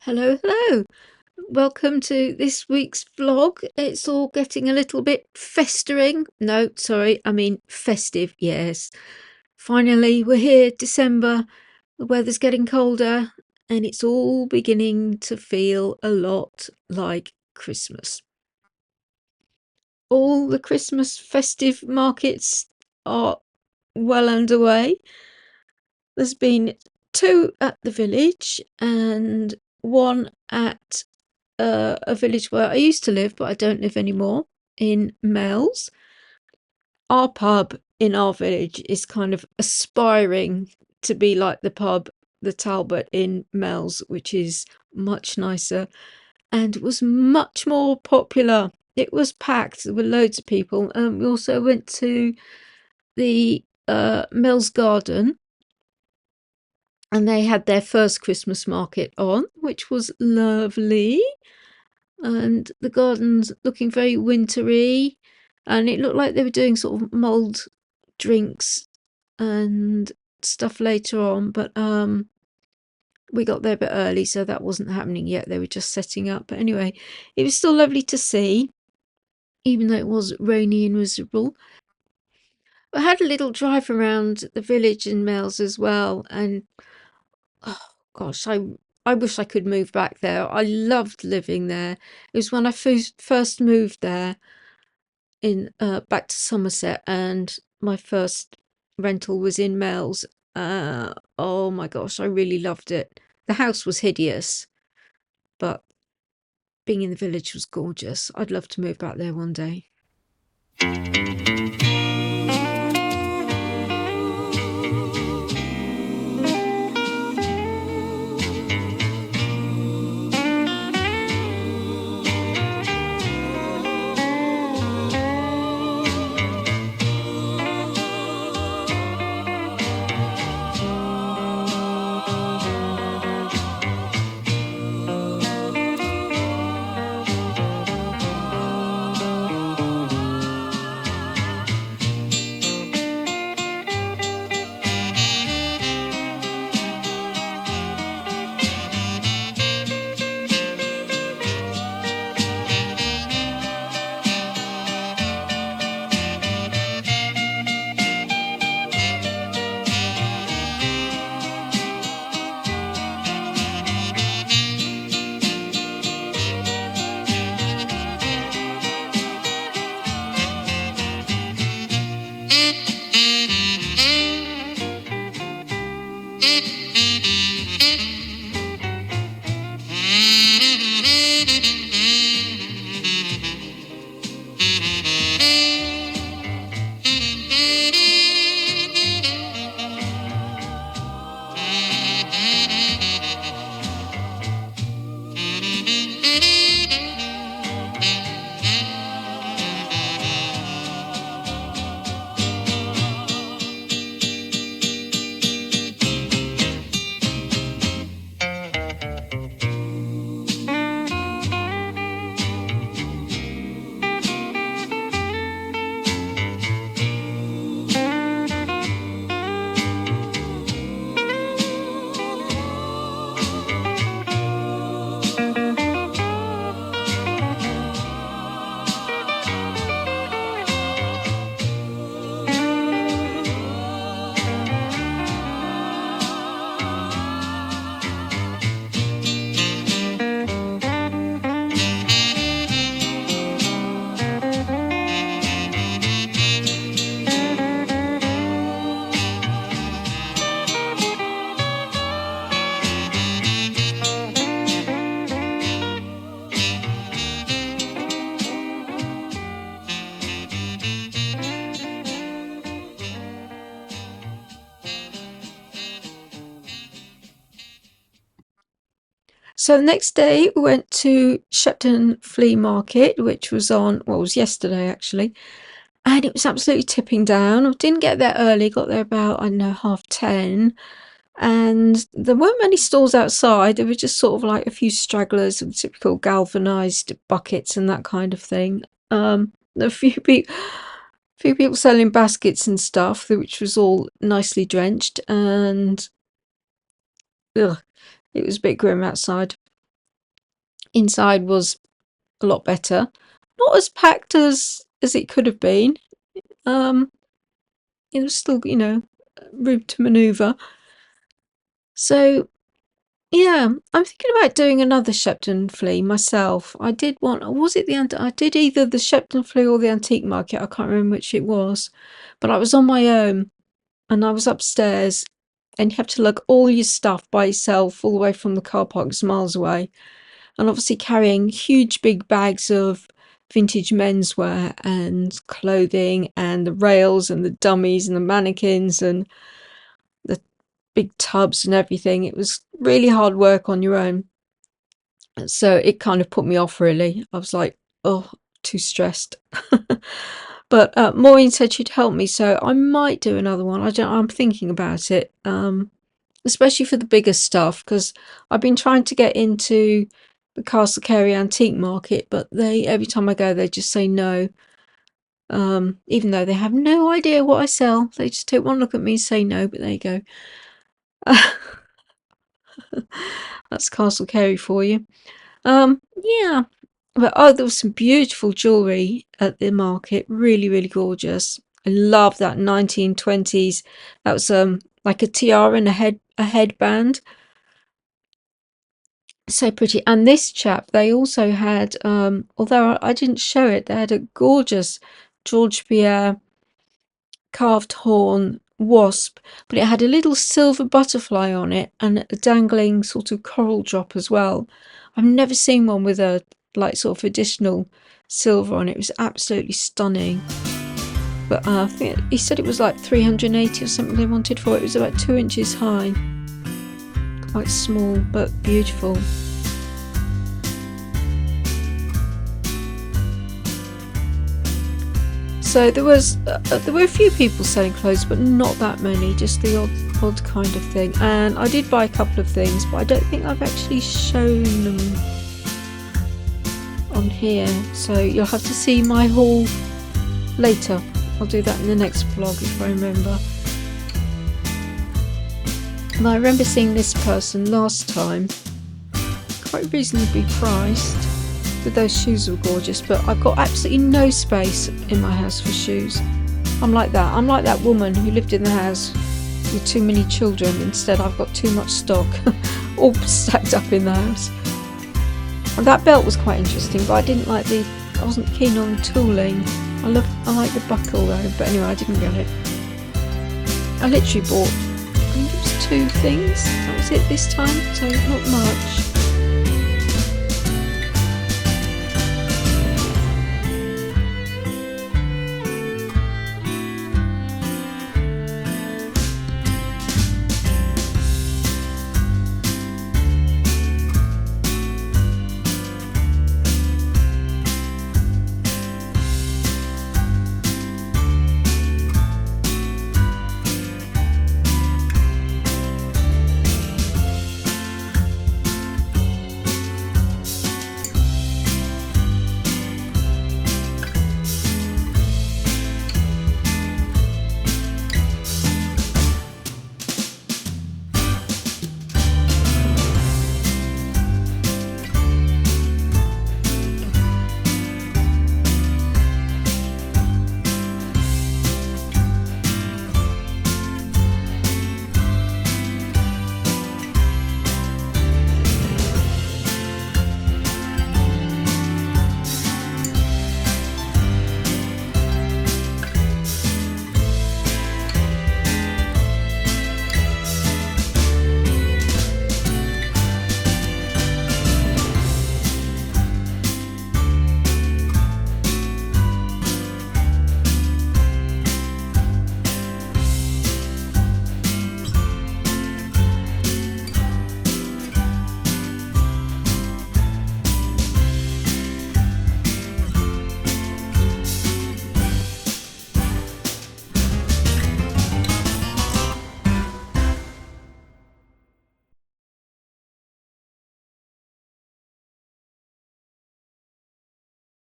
Hello, hello. Welcome to this week's vlog. It's all getting a little bit festering. No, sorry, I mean festive, yes. Finally, we're here, December. The weather's getting colder and it's all beginning to feel a lot like Christmas. All the Christmas festive markets are well underway. There's been two at the village and one at a village where I used to live, but I don't live anymore, in Mells. Our pub in our village is kind of aspiring to be like the Talbot in Mells, which is much nicer and was much more popular. It was packed. There were loads of people. We also went to the Mells Garden, and they had their first Christmas market on, which was lovely. And the garden's looking very wintry, and it looked like they were doing sort of mulled drinks and stuff later on, but we got there a bit early, so that wasn't happening yet. They were just setting up. But anyway, it was still lovely to see, even though it was rainy and miserable. I had a little drive around the village in Mells as well, and oh gosh, I wish I could move back there. I loved living there. It was when I first moved there in back to Somerset, and my first rental was in Mells. Oh my gosh, I really loved it. The house was hideous, but being in the village was gorgeous. I'd love to move back there one day. So the next day we went to Shepton Flea Market, which was on, well, it was yesterday actually, and it was absolutely tipping down. I didn't get there early, got there about, I don't know, 10:30, and there weren't many stalls outside. There were just sort of like a few stragglers and typical galvanized buckets and that kind of thing. A few people selling baskets and stuff, which was all nicely drenched, and ugh, it was a bit grim outside. Inside was a lot better. Not as packed as it could have been. It was still, room to manoeuvre. So yeah, I'm thinking about doing another Shepton Flea myself. I did I did either the Shepton Flea or the antique market. I can't remember which it was, but I was on my own and I was upstairs, and you have to lug all your stuff by yourself all the way from the car park, it's miles away, and obviously carrying huge big bags of vintage menswear and clothing and the rails and the dummies and the mannequins and the big tubs and everything. It was really hard work on your own. So it kind of put me off, really. I was like, oh, too stressed. But Maureen said she'd help me, so I might do another one. I'm thinking about it, especially for the bigger stuff, because I've been trying to get into the Castle Cary antique market, but every time I go, they just say no. Even though they have no idea what I sell, they just don't want to look at me and say no. But there you go. That's Castle Cary for you. Yeah. But there was some beautiful jewellery at the market, really, really gorgeous. I love that 1920s. That was like a tiara and a headband. So pretty. And this chap, they also had, although I didn't show it, they had a gorgeous George Pierre carved horn wasp, but it had a little silver butterfly on it and a dangling sort of coral drop as well. I've never seen one with a sort of additional silver on it. It was absolutely stunning. But I think he said it was like 380 or something they wanted for it. It was about 2 inches high. Quite small but beautiful. So there were a few people selling clothes, but not that many, just the odd kind of thing. And I did buy a couple of things, but I don't think I've actually shown them on here. So you'll have to see my haul later. I'll do that in the next vlog if I remember. And I remember seeing this person last time, quite reasonably priced. But those shoes were gorgeous, but I've got absolutely no space in my house for shoes. I'm like that. I'm like that woman who lived in the house with too many children. Instead, I've got too much stock, all stacked up in the house. And that belt was quite interesting, but I wasn't keen on the tooling. I like the buckle though, but anyway, I didn't get it. I literally bought, I think it was 2 things. That was it this time, so not much.